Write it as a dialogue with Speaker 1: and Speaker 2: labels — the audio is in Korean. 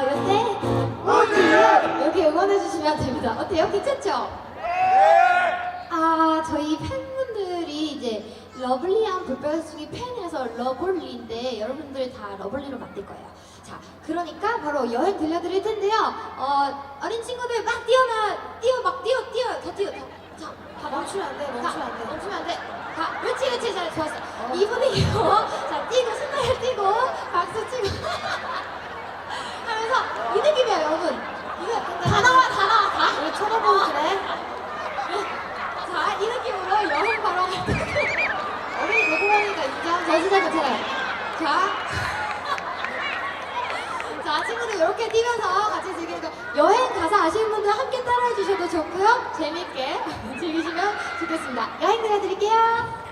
Speaker 1: USA 우주요 여기 응원해주시면 됩니다. 어때요? 괜찮죠? 아, 저희 팬분들이 이제 러블리한 불볕숭이 팬이라서 러블리인데 여러분들 다 러블리로 만들 거예요. 자, 그러니까 바로 여행 들려드릴 텐데요. 어린 친구들 막 다 뛰어. 자, 다 멈추면 안 돼. 멈추면 안 돼. 자, 그렇지, 잘 좋았어. 이 분위기로 자, 뛰고 신나게 뛰고 박수 치고 하면서 이 느낌이에요, 여러분. 이거 다 나와. 우리 쳐다보고 그래. 자, 이 느낌으로 여행 바로 어린이 개구멍이니까 인정. 괜찮아요. 자, 친구들 이렇게 뛰면서 같이 즐기는 거 여행 가사 아시는 분들 함께 따라해 주셔도 좋고요. 재밌게 즐기시면 좋겠습니다. 여행 들려드릴게요.